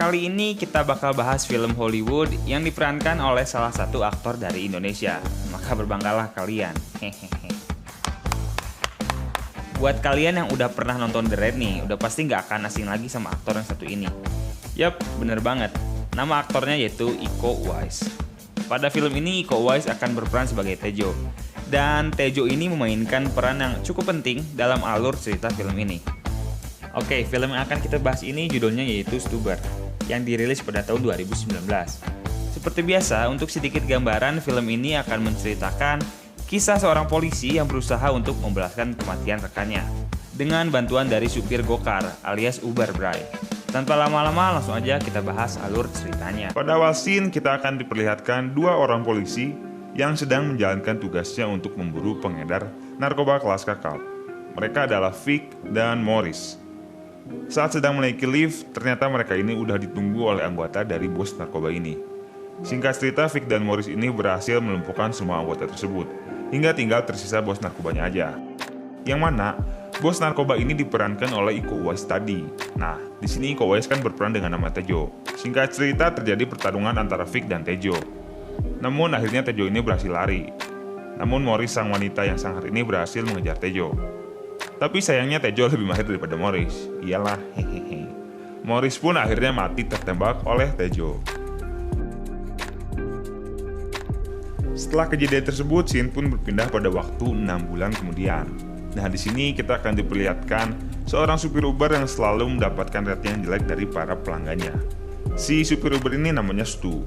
kali ini kita bakal bahas film Hollywood yang diperankan oleh salah satu aktor dari Indonesia. Maka berbanggalah kalian. Hehehe. Buat kalian yang udah pernah nonton The Raid nih, udah pasti nggak akan asing lagi sama aktor yang satu ini. Yap, bener banget. Nama aktornya yaitu Iko Uwais. Pada film ini Iko Uwais akan berperan sebagai Tejo. Dan Tejo ini memainkan peran yang cukup penting dalam alur cerita film ini. Oke, film yang akan kita bahas ini judulnya yaitu Stuber, yang dirilis pada tahun 2019. Seperti biasa, untuk sedikit gambaran, film ini akan menceritakan kisah seorang polisi yang berusaha untuk membalaskan kematian rekannya dengan bantuan dari supir gokar alias Uber Bray. Tanpa lama-lama, langsung aja kita bahas alur ceritanya. Pada awal scene, kita akan diperlihatkan dua orang polisi yang sedang menjalankan tugasnya untuk memburu pengedar narkoba kelas kakap. Mereka adalah Vic dan Morris. Saat sedang menaiki lift, ternyata mereka ini udah ditunggu oleh anggota dari bos narkoba ini. Singkat cerita, Vic dan Morris ini berhasil melumpuhkan semua anggota tersebut, hingga tinggal tersisa bos narkobanya aja. Yang mana, bos narkoba ini diperankan oleh Iko Uwais tadi. Nah, di sini Iko Uwais kan berperan dengan nama Tejo. Singkat cerita, terjadi pertarungan antara Vic dan Tejo. Namun akhirnya Tejo ini berhasil lari. Namun Morris, sang wanita yang sangar ini, berhasil mengejar Tejo. Tapi sayangnya Tejo lebih mahir daripada Morris. Iyalah, hehehe. Morris pun akhirnya mati tertembak oleh Tejo. Setelah kejadian tersebut, scene pun berpindah pada waktu 6 bulan kemudian. Nah, di sini kita akan diperlihatkan seorang supir Uber yang selalu mendapatkan rating yang jelek dari para pelanggannya. Si supir Uber ini namanya Stu.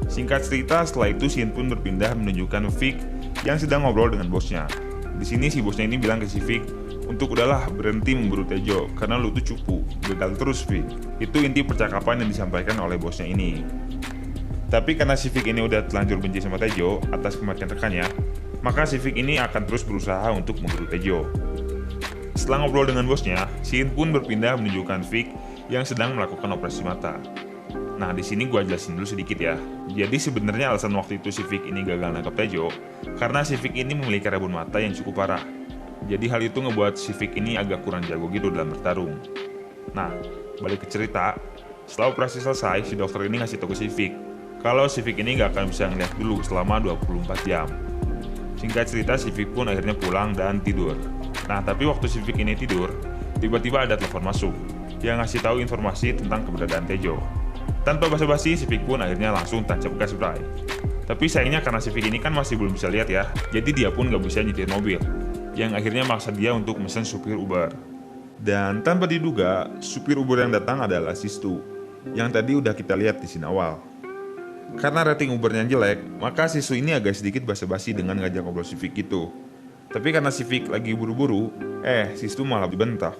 Singkat cerita, setelah itu scene pun berpindah menunjukkan Vic yang sedang ngobrol dengan bosnya. Di sini si bosnya ini bilang ke si Vic untuk udahlah berhenti memburu Tejo karena lu tuh cupu, gagal terus Vic. Itu inti percakapan yang disampaikan oleh bosnya ini. Tapi karena si Vic ini udah terlanjur benci sama Tejo atas kematian rekannya, maka si Vic ini akan terus berusaha untuk memburu Tejo. Setelah ngobrol dengan bosnya, scene pun berpindah menunjukkan Vic yang sedang melakukan operasi mata. Nah, di sini gua jelasin dulu sedikit ya. Jadi sebenarnya alasan waktu itu si Vic ini gagal nangkap Tejo karena si Vic ini memiliki rabun mata yang cukup parah. Jadi hal itu ngebuat si Vic ini agak kurang jago gitu dalam bertarung. Nah, balik ke cerita. Setelah operasi selesai, si dokter ini ngasih tahu ke si Vic kalau si Vic ini gak akan bisa ngeliat dulu selama 24 jam. Singkat cerita, si Vic pun akhirnya pulang dan tidur. Nah, tapi waktu si Vic ini tidur, tiba-tiba ada telepon masuk yang ngasih tahu informasi tentang keberadaan Tejo. Tanpa basa-basi, si Vic pun akhirnya langsung tancap gas Bray. Tapi sayangnya karena si Vic ini kan masih belum bisa lihat ya, jadi dia pun gak bisa nyetir mobil, yang akhirnya maksa dia untuk mesen supir Uber. Dan tanpa diduga, supir Uber yang datang adalah si Stu, yang tadi udah kita lihat di scene awal. Karena rating Ubernya jelek, maka si Stu ini agak sedikit basa-basi dengan ngajak ngobrol si Vic itu. Tapi karena si Vic lagi buru-buru, si Stu malah dibentak.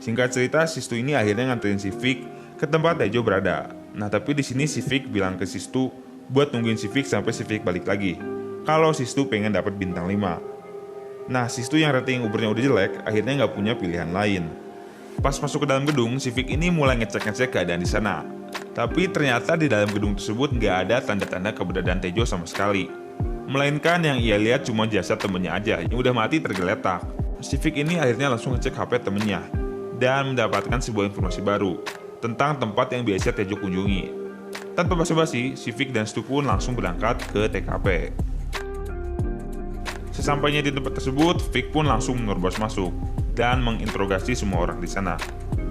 Singkat cerita, si Stu ini akhirnya nganterin si Vic ke tempat Tejo berada. Nah, tapi di sini si Vic bilang ke si Stu buat nungguin si Vic sampai si Vic balik lagi. Kalau si Stu pengen dapat bintang 5. Nah, si Stu yang rating Ubernya udah jelek, akhirnya nggak punya pilihan lain. Pas masuk ke dalam gedung, si Vic ini mulai ngecek-ngecek keadaan di sana. Tapi ternyata di dalam gedung tersebut nggak ada tanda-tanda keberadaan Tejo sama sekali. Melainkan yang ia lihat cuma jasad temennya aja yang udah mati tergeletak. Si Vic ini akhirnya langsung ngecek HP temennya dan mendapatkan sebuah informasi baru tentang tempat yang biasa Tejo kunjungi. Tanpa basa-basi, si Vic dan Stu pun langsung berangkat ke TKP. Sesampainya di tempat tersebut, Vic pun langsung menerobos masuk dan menginterogasi semua orang di sana.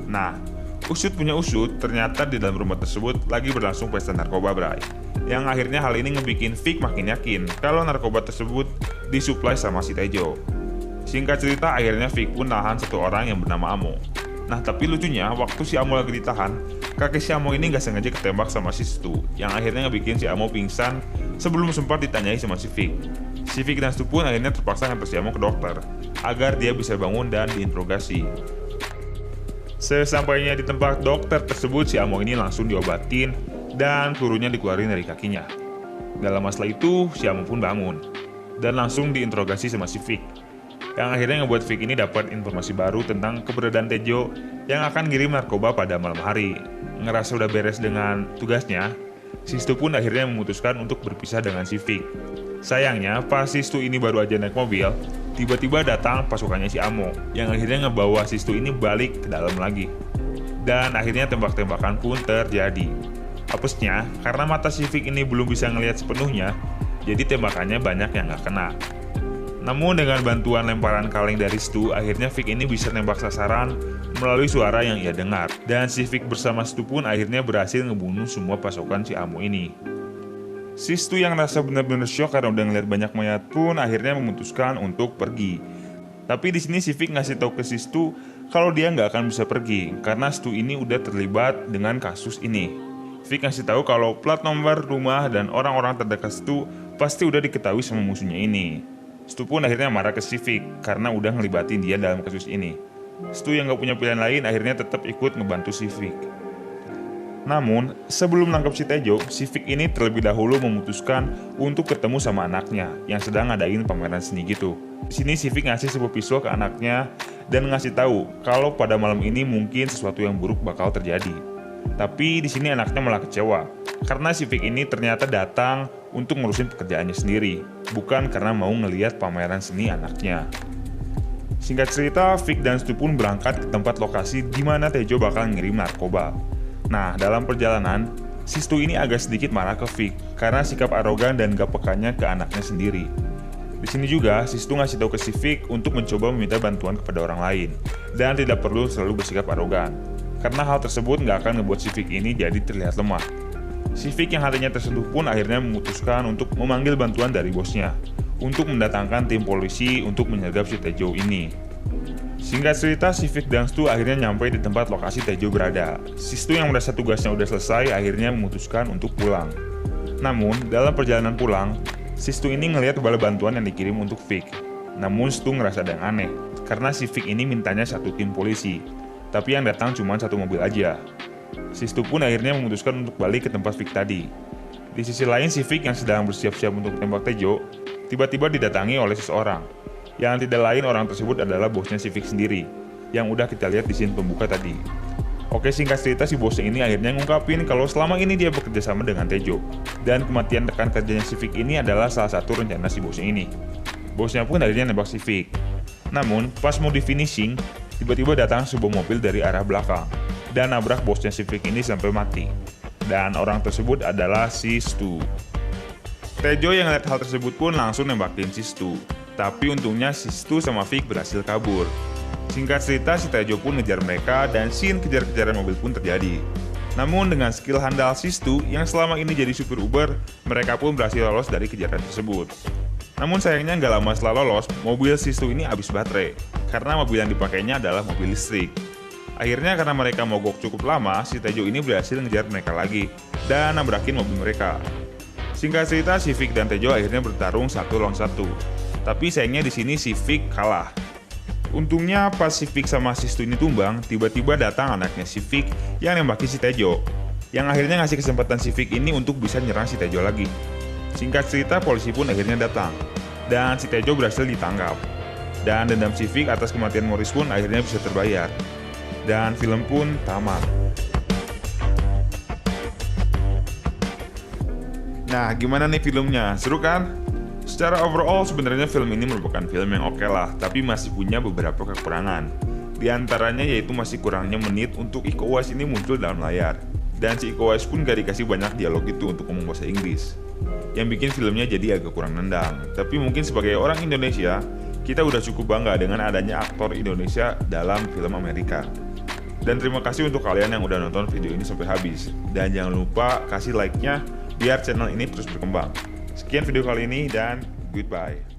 Nah, usut punya usut, ternyata di dalam rumah tersebut lagi berlangsung pesta narkoba Bray. Yang akhirnya hal ini ngebikin Vic makin yakin kalau narkoba tersebut disuplai sama si Tejo. Singkat cerita, akhirnya Vic pun nahan satu orang yang bernama Amo. Nah, tapi lucunya, waktu si Amo lagi ditahan, kakek si Amo ini gak sengaja ketembak sama si Stu, yang akhirnya ngebikin si Amo pingsan sebelum sempat ditanyai sama si Vic. Si Vic dan Stu pun akhirnya terpaksa nganter si Amo ke dokter, agar dia bisa bangun dan diinterogasi. Sesampainya di tempat dokter tersebut, si Amo ini langsung diobatin dan pelurunya dikeluarin dari kakinya. Gak lama setelah itu, si Amo pun bangun dan langsung diinterogasi sama si Vic, yang akhirnya ngebuat Vic ini dapat informasi baru tentang keberadaan Tejo yang akan ngirim narkoba pada malam hari. Ngerasa udah beres dengan tugasnya, si Stu pun akhirnya memutuskan untuk berpisah dengan si Vic. Sayangnya, pas si Stu ini baru aja naik mobil, tiba-tiba datang pasukannya si Amo, yang akhirnya ngebawa si Stu ini balik ke dalam lagi. Dan akhirnya tembak-tembakan pun terjadi. Apesnya, karena mata si Vic ini belum bisa ngelihat sepenuhnya, jadi tembakannya banyak yang nggak kena. Namun dengan bantuan lemparan kaleng dari Stu, akhirnya Vic ini bisa nembak sasaran melalui suara yang ia dengar. Dan si Vic bersama Stu pun akhirnya berhasil ngebunuh semua pasukan si Amo ini. Si Stu yang rasa benar-benar shock karena udah ngeliat banyak mayat pun akhirnya memutuskan untuk pergi. Tapi di sini si Vic ngasih tahu ke si Stu kalau dia nggak akan bisa pergi karena Stu ini udah terlibat dengan kasus ini. Vic ngasih tahu kalau plat nomor rumah dan orang-orang terdekat Stu pasti udah diketahui sama musuhnya ini. Stu pun akhirnya marah ke si Vic karena udah ngelibatin dia dalam kasus ini. Stu yang gak punya pilihan lain akhirnya tetap ikut ngebantu si Vic. Namun, sebelum nangkep si Tejo, si Vic ini terlebih dahulu memutuskan untuk ketemu sama anaknya yang sedang ngadain pameran seni gitu. Di sini si Vic ngasih sebuah pisau ke anaknya dan ngasih tahu kalau pada malam ini mungkin sesuatu yang buruk bakal terjadi. Tapi di sini anaknya malah kecewa karena si Vic ini ternyata datang untuk ngurusin pekerjaannya sendiri, bukan karena mau ngelihat pameran seni anaknya. Singkat cerita, Vic dan Stu pun berangkat ke tempat lokasi di mana Tejo bakal ngirim narkoba. Nah, dalam perjalanan, si Stu ini agak sedikit marah ke Vic karena sikap arogan dan gak pekanya ke anaknya sendiri. Di sini juga, si Stu ngasih tahu ke si Vic untuk mencoba meminta bantuan kepada orang lain dan tidak perlu selalu bersikap arogan. Karena hal tersebut nggak akan ngebuat si Vic ini jadi terlihat lemah. Si Vic yang hatinya tersentuh pun akhirnya memutuskan untuk memanggil bantuan dari bosnya untuk mendatangkan tim polisi untuk menyergap si Tejo ini. Singkat cerita, si Vic dan Stu akhirnya nyampe di tempat lokasi Tejo berada. Si Stu yang merasa tugasnya udah selesai akhirnya memutuskan untuk pulang. Namun, dalam perjalanan pulang, si Stu ini ngelihat bala bantuan yang dikirim untuk Vic. Namun Stu ngerasa ada yang aneh, karena si Vic ini mintanya satu tim polisi, tapi yang datang cuma satu mobil aja. Si Stu pun akhirnya memutuskan untuk balik ke tempat Vic tadi. Di sisi lain, si Vic yang sedang bersiap-siap untuk tembak Tejo, tiba-tiba didatangi oleh seseorang. Yang tidak lain orang tersebut adalah bosnya si Vic sendiri, yang udah kita lihat di scene pembuka tadi. Oke, singkat cerita si bosnya ini akhirnya ngungkapin kalau selama ini dia bekerja sama dengan Tejo, dan kematian rekan kerjanya si Vic ini adalah salah satu rencana si bosnya ini. Bosnya pun akhirnya nembak si Vic. Namun, pas mau di finishing, tiba-tiba datang sebuah mobil dari arah belakang dan nabrak bosnya si Vic ini sampai mati. Dan orang tersebut adalah si Stu. Tejo yang lihat hal tersebut pun langsung nembakin si Stu. Tapi untungnya si Stu sama Vic berhasil kabur. Singkat cerita, si Tejo pun ngejar mereka dan scene kejar-kejaran mobil pun terjadi. Namun dengan skill handal si Stu yang selama ini jadi supir Uber, mereka pun berhasil lolos dari kejaran tersebut. Namun sayangnya nggak lama setelah lolos, mobil si Stu ini habis baterai karena mobil yang dipakainya adalah mobil listrik. Akhirnya karena mereka mogok cukup lama, si Tejo ini berhasil ngejar mereka lagi dan nabrakin mobil mereka. Singkat cerita, si Vic dan Tejo akhirnya bertarung 1 lawan 1. Tapi sayangnya di sini si Vic kalah. Untungnya pas si Vic sama si Stu ini tumbang, tiba-tiba datang anaknya si Vic yang nembaki si Tejo, yang akhirnya ngasih kesempatan si Vic ini untuk bisa nyerang si Tejo lagi. Singkat cerita, polisi pun akhirnya datang dan si Tejo berhasil ditangkap. Dan dendam si Vic atas kematian Morris pun akhirnya bisa terbayar. Dan film pun tamat. Nah, gimana nih filmnya? Seru kan? Secara overall sebenarnya film ini merupakan film yang oke lah, tapi masih punya beberapa kekurangan. Di antaranya yaitu masih kurangnya menit untuk Iko Uwais ini muncul dalam layar. Dan si Iko Uwais pun gak dikasih banyak dialog itu untuk ngomong bahasa Inggris, yang bikin filmnya jadi agak kurang nendang. Tapi mungkin sebagai orang Indonesia, kita udah cukup bangga dengan adanya aktor Indonesia dalam film Amerika. Dan terima kasih untuk kalian yang udah nonton video ini sampai habis. Dan jangan lupa kasih like-nya biar channel ini terus berkembang. Sekian video kali ini dan goodbye.